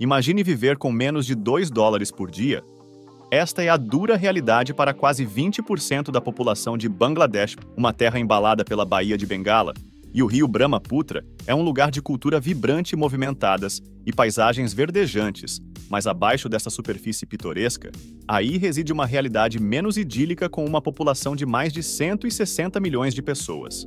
Imagine viver com menos de US$ 2 por dia. Esta é a dura realidade para quase 20% da população de Bangladesh, uma terra embalada pela Baía de Bengala, e o rio Brahmaputra é um lugar de cultura vibrante e movimentadas e paisagens verdejantes, mas abaixo dessa superfície pitoresca, aí reside uma realidade menos idílica com uma população de mais de 160 milhões de pessoas.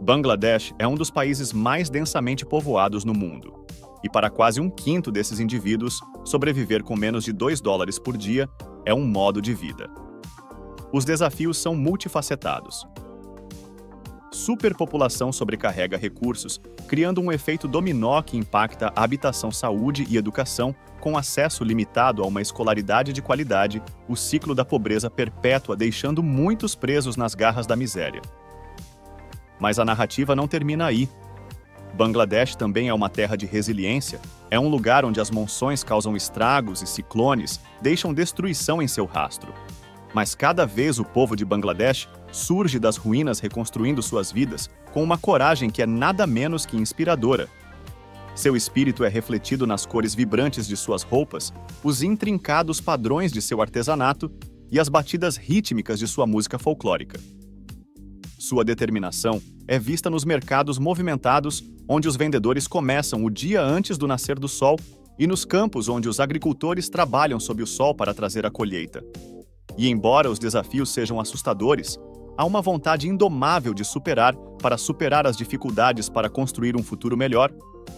Bangladesh é um dos países mais densamente povoados no mundo. E para quase um quinto desses indivíduos, sobreviver com menos de US$ 2 por dia é um modo de vida. Os desafios são multifacetados. Superpopulação sobrecarrega recursos, criando um efeito dominó que impacta a habitação, saúde e educação, com acesso limitado a uma escolaridade de qualidade, o ciclo da pobreza perpétua deixando muitos presos nas garras da miséria. Mas a narrativa não termina aí. Bangladesh também é uma terra de resiliência, é um lugar onde as monções causam estragos e ciclones deixam destruição em seu rastro. Mas cada vez o povo de Bangladesh surge das ruínas reconstruindo suas vidas com uma coragem que é nada menos que inspiradora. Seu espírito é refletido nas cores vibrantes de suas roupas, os intrincados padrões de seu artesanato e as batidas rítmicas de sua música folclórica. Sua determinação é vista nos mercados movimentados, onde os vendedores começam o dia antes do nascer do sol, e nos campos onde os agricultores trabalham sob o sol para trazer a colheita. E embora os desafios sejam assustadores, há uma vontade indomável de superar para superar as dificuldades para construir um futuro melhor.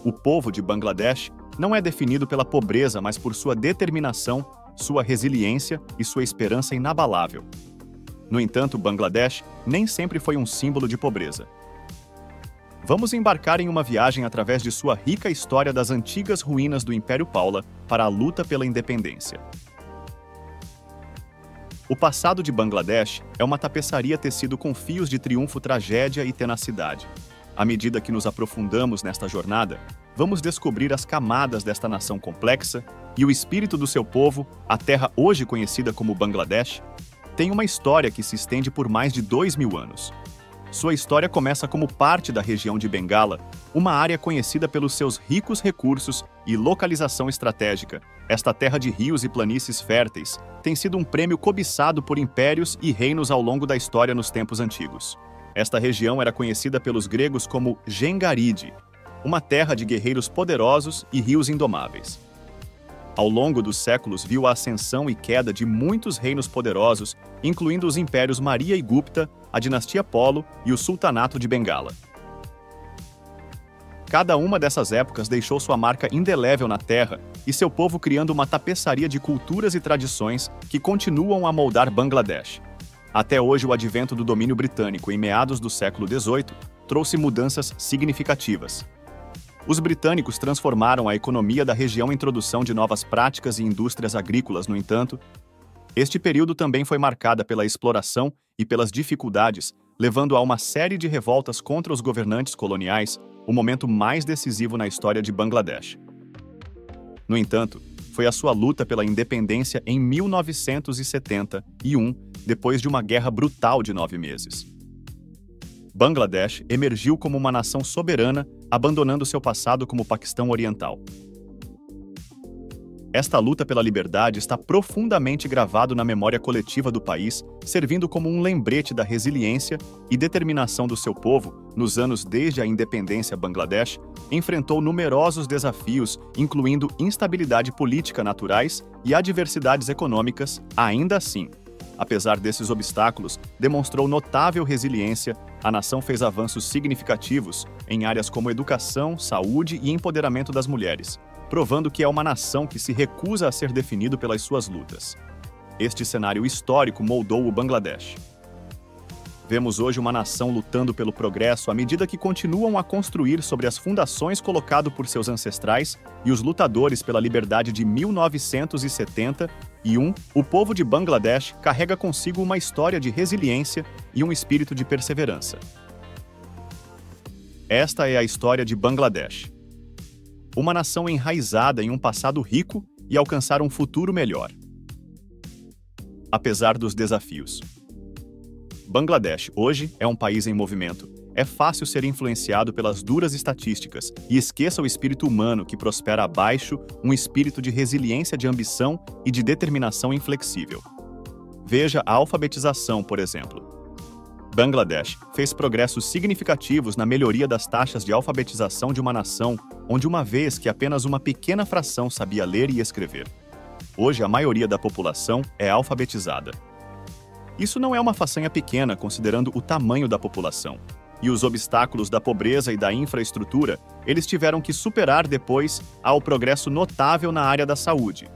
O povo de Bangladesh não é definido pela pobreza, mas por sua determinação, sua resiliência e sua esperança inabalável. No entanto, Bangladesh nem sempre foi um símbolo de pobreza. Vamos embarcar em uma viagem através de sua rica história das antigas ruínas do Império Paula para a luta pela independência. O passado de Bangladesh é uma tapeçaria tecido com fios de triunfo, tragédia e tenacidade. À medida que nos aprofundamos nesta jornada, vamos descobrir as camadas desta nação complexa e o espírito do seu povo, a terra hoje conhecida como Bangladesh, tem uma história que se estende por mais de 2.000 anos. Sua história começa como parte da região de Bengala, uma área conhecida pelos seus ricos recursos e localização estratégica. Esta terra de rios e planícies férteis tem sido um prêmio cobiçado por impérios e reinos ao longo da história nos tempos antigos. Esta região era conhecida pelos gregos como Gengaride, uma terra de guerreiros poderosos e rios indomáveis. Ao longo dos séculos, viu a ascensão e queda de muitos reinos poderosos, incluindo os impérios Maria e Gupta, a dinastia Polo e o sultanato de Bengala. Cada uma dessas épocas deixou sua marca indelével na terra e seu povo criando uma tapeçaria de culturas e tradições que continuam a moldar Bangladesh. Até hoje, o advento do domínio britânico em meados do século XVIII trouxe mudanças significativas. Os britânicos transformaram a economia da região em introdução de novas práticas e indústrias agrícolas, no entanto. Este período também foi marcado pela exploração e pelas dificuldades, levando a uma série de revoltas contra os governantes coloniais, o momento mais decisivo na história de Bangladesh. No entanto, foi a sua luta pela independência em 1971, depois de uma guerra brutal de 9 meses. Bangladesh emergiu como uma nação soberana, abandonando seu passado como Paquistão Oriental. Esta luta pela liberdade está profundamente gravado na memória coletiva do país, servindo como um lembrete da resiliência e determinação do seu povo. Nos anos desde a independência, Bangladesh enfrentou numerosos desafios, incluindo instabilidade política naturais e adversidades econômicas. Ainda assim, apesar desses obstáculos, demonstrou notável resiliência. A nação fez avanços significativos em áreas como educação, saúde e empoderamento das mulheres, provando que é uma nação que se recusa a ser definido pelas suas lutas. Este cenário histórico moldou o Bangladesh. Vemos hoje uma nação lutando pelo progresso à medida que continuam a construir sobre as fundações colocadas por seus ancestrais e os lutadores pela liberdade de 1971. O povo de Bangladesh carrega consigo uma história de resiliência e um espírito de perseverança. Esta é a história de Bangladesh. Uma nação enraizada em um passado rico e alcançar um futuro melhor. Apesar dos desafios. Bangladesh hoje é um país em movimento. é fácil ser influenciado pelas duras estatísticas e esqueça o espírito humano que prospera abaixo, um espírito de resiliência, de ambição e de determinação inflexível. Veja a alfabetização, por exemplo. Bangladesh fez progressos significativos na melhoria das taxas de alfabetização de uma nação onde uma vez que apenas uma pequena fração sabia ler e escrever. Hoje, a maioria da população é alfabetizada. Isso não é uma façanha pequena, considerando o tamanho da população. E os obstáculos da pobreza e da infraestrutura, eles tiveram que superar depois ao progresso notável na área da saúde.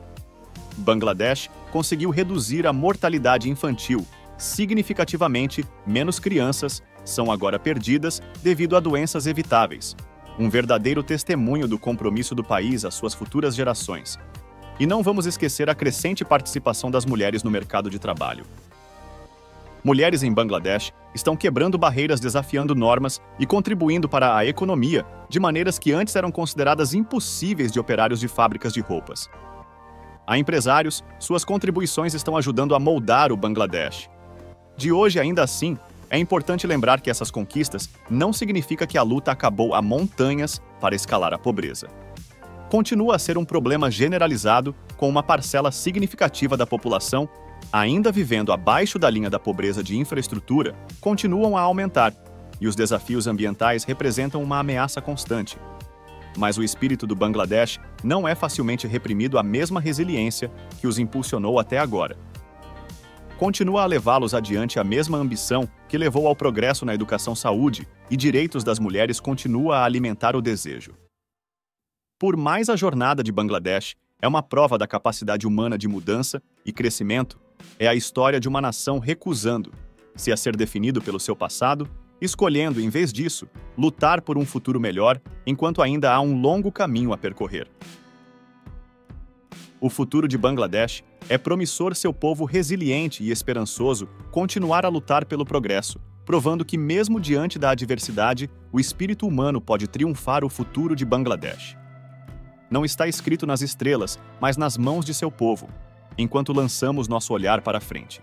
Bangladesh conseguiu reduzir a mortalidade infantil. Significativamente, menos crianças são agora perdidas devido a doenças evitáveis. Um verdadeiro testemunho do compromisso do país às suas futuras gerações. E não vamos esquecer a crescente participação das mulheres no mercado de trabalho. Mulheres em Bangladesh estão quebrando barreiras, desafiando normas e contribuindo para a economia de maneiras que antes eram consideradas impossíveis de operários de fábricas de roupas. A empresários, suas contribuições estão ajudando a moldar o Bangladesh. De hoje, ainda assim, é importante lembrar que essas conquistas não significam que a luta acabou a montanhas para escalar a pobreza. Continua a ser um problema generalizado, com uma parcela significativa da população ainda vivendo abaixo da linha da pobreza de infraestrutura, continuam a aumentar, e os desafios ambientais representam uma ameaça constante. Mas o espírito do Bangladesh não é facilmente reprimido à mesma resiliência que os impulsionou até agora. Continua a levá-los adiante a mesma ambição que levou ao progresso na educação, saúde e direitos das mulheres continua a alimentar o desejo. Por mais a jornada de Bangladesh é uma prova da capacidade humana de mudança e crescimento, é a história de uma nação recusando se a ser definido pelo seu passado, escolhendo, em vez disso, lutar por um futuro melhor, enquanto ainda há um longo caminho a percorrer. O futuro de Bangladesh é promissor, seu povo resiliente e esperançoso continuar a lutar pelo progresso, provando que mesmo diante da adversidade, o espírito humano pode triunfar o futuro de Bangladesh. Não está escrito nas estrelas, mas nas mãos de seu povo, enquanto lançamos nosso olhar para frente.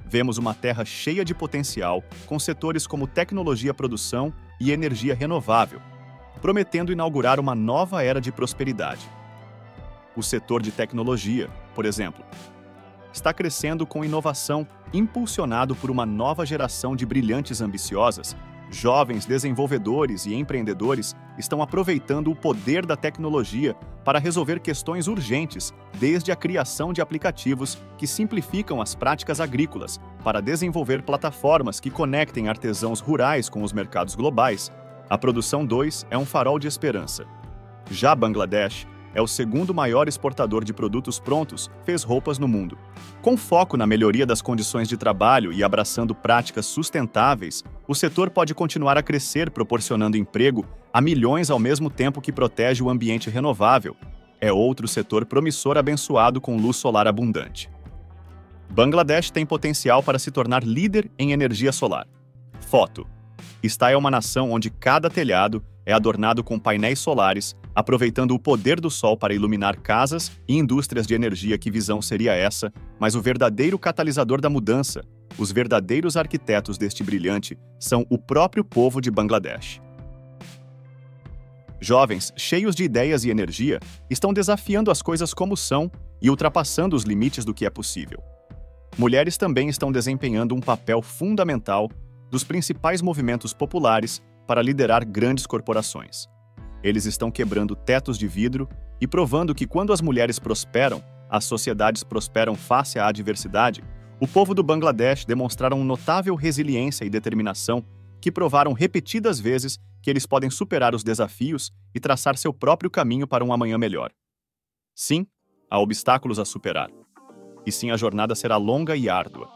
Vemos uma terra cheia de potencial, com setores como tecnologia, produção e energia renovável, prometendo inaugurar uma nova era de prosperidade. O setor de tecnologia, por exemplo, está crescendo com inovação, impulsionado por uma nova geração de brilhantes ambiciosas. Jovens desenvolvedores e empreendedores estão aproveitando o poder da tecnologia para resolver questões urgentes, desde a criação de aplicativos que simplificam as práticas agrícolas, para desenvolver plataformas que conectem artesãos rurais com os mercados globais. A Produção 2 é um farol de esperança. Já Bangladesh é o segundo maior exportador de produtos prontos, fez roupas no mundo. Com foco na melhoria das condições de trabalho e abraçando práticas sustentáveis, o setor pode continuar a crescer, proporcionando emprego a milhões ao mesmo tempo que protege o ambiente renovável. É outro setor promissor abençoado com luz solar abundante. Bangladesh tem potencial para se tornar líder em energia solar. Foto. Esta é uma nação onde cada telhado é adornado com painéis solares, aproveitando o poder do sol para iluminar casas e indústrias de energia. Que visão seria essa? Mas o verdadeiro catalisador da mudança, os verdadeiros arquitetos deste brilhante, são o próprio povo de Bangladesh. Jovens, cheios de ideias e energia, estão desafiando as coisas como são e ultrapassando os limites do que é possível. Mulheres também estão desempenhando um papel fundamental dos principais movimentos populares para liderar grandes corporações. Eles estão quebrando tetos de vidro e provando que quando as mulheres prosperam, as sociedades prosperam face à adversidade. O povo do Bangladesh demonstraram notável resiliência e determinação que provaram repetidas vezes que eles podem superar os desafios e traçar seu próprio caminho para um amanhã melhor. Sim, há obstáculos a superar. E sim, a jornada será longa e árdua.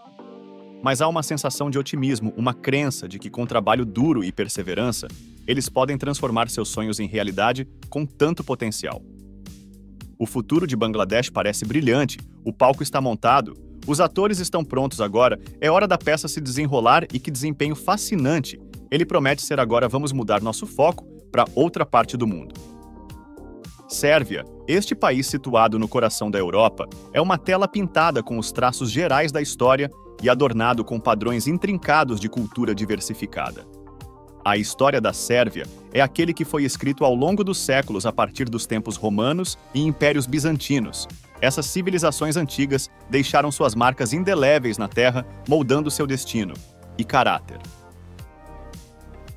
Mas há uma sensação de otimismo, uma crença de que com trabalho duro e perseverança, eles podem transformar seus sonhos em realidade com tanto potencial. O futuro de Bangladesh parece brilhante, o palco está montado, os atores estão prontos agora, é hora da peça se desenrolar e que desempenho fascinante. Ele promete ser agora. Vamos mudar nosso foco para outra parte do mundo. Sérvia, este país situado no coração da Europa, é uma tela pintada com os traços gerais da história e adornado com padrões intrincados de cultura diversificada. A história da Sérvia é aquele que foi escrito ao longo dos séculos a partir dos tempos romanos e impérios bizantinos. Essas civilizações antigas deixaram suas marcas indeléveis na terra, moldando seu destino e caráter.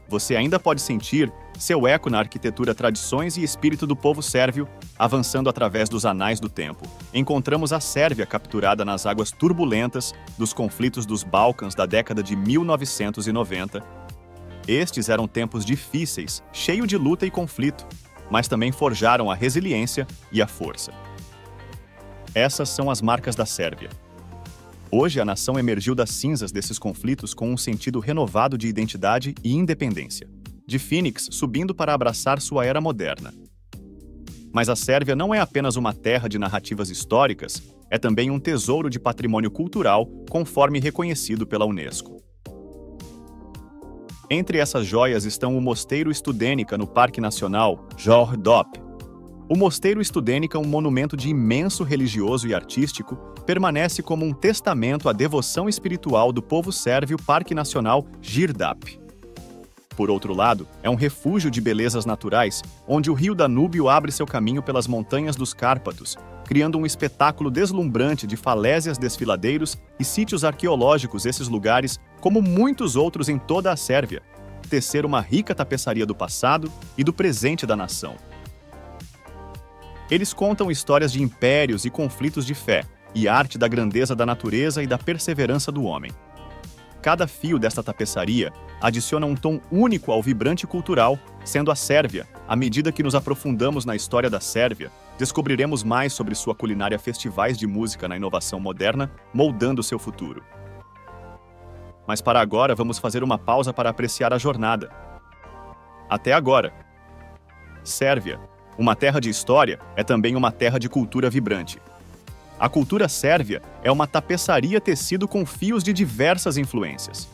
Você ainda pode sentir seu eco na arquitetura, tradições e espírito do povo sérvio, avançando através dos anais do tempo. Encontramos a Sérvia capturada nas águas turbulentas dos conflitos dos Balcãs da década de 1990. Estes eram tempos difíceis, cheios de luta e conflito, mas também forjaram a resiliência e a força. Essas são as marcas da Sérvia. Hoje, a nação emergiu das cinzas desses conflitos com um sentido renovado de identidade e independência, de Fênix subindo para abraçar sua era moderna. Mas a Sérvia não é apenas uma terra de narrativas históricas, é também um tesouro de patrimônio cultural, conforme reconhecido pela Unesco. Entre essas joias estão o Mosteiro Studenica no Parque Nacional Jorge Dop. O Mosteiro Studenica, um monumento de imenso religioso e artístico, permanece como um testamento à devoção espiritual do povo sérvio. Parque Nacional Girdap. Por outro lado, é um refúgio de belezas naturais, onde o rio Danúbio abre seu caminho pelas montanhas dos Cárpatos, criando um espetáculo deslumbrante de falésias, desfiladeiros e sítios arqueológicos. Esses lugares, como muitos outros em toda a Sérvia, teceram uma rica tapeçaria do passado e do presente da nação. Eles contam histórias de impérios e conflitos de fé, e arte da grandeza da natureza e da perseverança do homem. Cada fio desta tapeçaria adiciona um tom único ao vibrante cultural, sendo a Sérvia. À medida que nos aprofundamos na história da Sérvia, descobriremos mais sobre sua culinária, festivais de música na inovação moderna, moldando seu futuro. Mas para agora, vamos fazer uma pausa para apreciar a jornada. Até agora. Sérvia, uma terra de história, é também uma terra de cultura vibrante. A cultura sérvia é uma tapeçaria tecido com fios de diversas influências.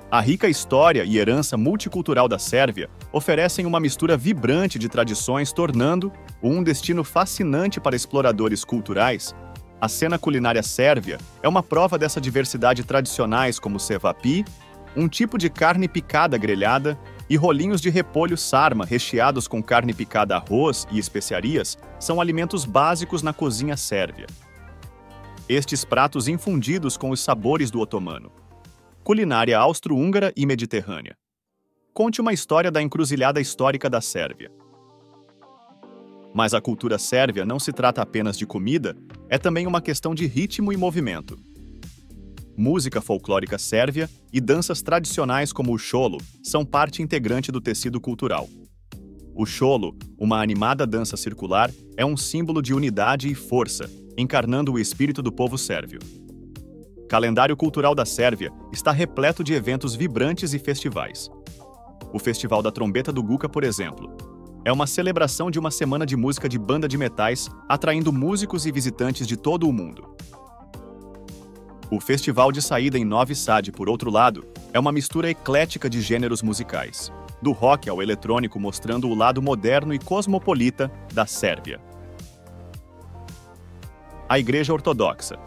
A rica história e herança multicultural da Sérvia oferecem uma mistura vibrante de tradições, tornando-o um destino fascinante para exploradores culturais. A cena culinária sérvia é uma prova dessa diversidade. Tradicionais como cevapi, um tipo de carne picada grelhada, e rolinhos de repolho sarma recheados com carne picada, arroz e especiarias são alimentos básicos na cozinha sérvia. Estes pratos infundidos com os sabores do otomano. Culinária austro-húngara e mediterrânea. Conte uma história da encruzilhada histórica da Sérvia. Mas a cultura sérvia não se trata apenas de comida, é também uma questão de ritmo e movimento. Música folclórica sérvia e danças tradicionais como o cholo são parte integrante do tecido cultural. O cholo, uma animada dança circular, é um símbolo de unidade e força, encarnando o espírito do povo sérvio. O calendário cultural da Sérvia está repleto de eventos vibrantes e festivais. O Festival da Trombeta do Guka, por exemplo, é uma celebração de uma semana de música de banda de metais, atraindo músicos e visitantes de todo o mundo. O Festival de Saída em Novi Sad, por outro lado, é uma mistura eclética de gêneros musicais, do rock ao eletrônico, mostrando o lado moderno e cosmopolita da Sérvia. A Igreja Ortodoxa.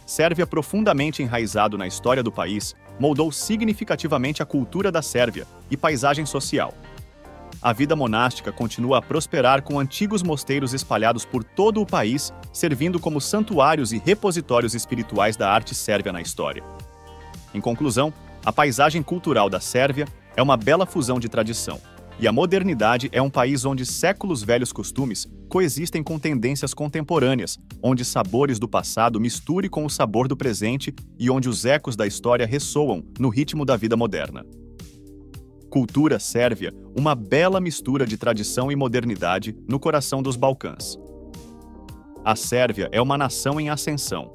Sérvia, profundamente enraizado na história do país, moldou significativamente a cultura da Sérvia e paisagem social. A vida monástica continua a prosperar, com antigos mosteiros espalhados por todo o país, servindo como santuários e repositórios espirituais da arte sérvia na história. Em conclusão, a paisagem cultural da Sérvia é uma bela fusão de tradição, e a modernidade. É um país onde séculos velhos costumes coexistem com tendências contemporâneas, onde sabores do passado misturam com o sabor do presente e onde os ecos da história ressoam no ritmo da vida moderna. Cultura sérvia, uma bela mistura de tradição e modernidade no coração dos Balcãs. A Sérvia é uma nação em ascensão.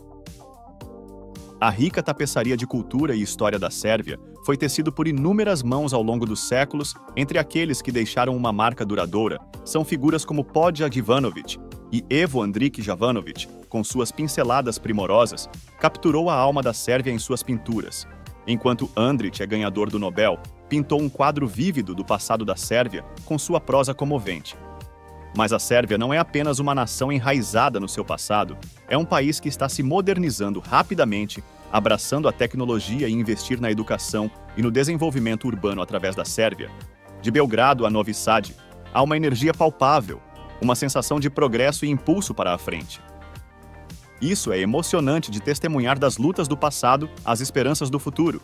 A rica tapeçaria de cultura e história da Sérvia foi tecido por inúmeras mãos ao longo dos séculos. Entre aqueles que deixaram uma marca duradoura são figuras como Podja Ivanović e Evo Andrić Jovanović, com suas pinceladas primorosas, capturou a alma da Sérvia em suas pinturas. Enquanto Andrić é ganhador do Nobel, pintou um quadro vívido do passado da Sérvia com sua prosa comovente. Mas a Sérvia não é apenas uma nação enraizada no seu passado, é um país que está se modernizando rapidamente, abraçando a tecnologia e investir na educação, e no desenvolvimento urbano através da Sérvia, de Belgrado a Novi Sad, há uma energia palpável, uma sensação de progresso e impulso para a frente. Isso é emocionante de testemunhar das lutas do passado às esperanças do futuro.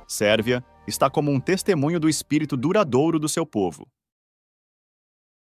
Sérvia está como um testemunho do espírito duradouro do seu povo.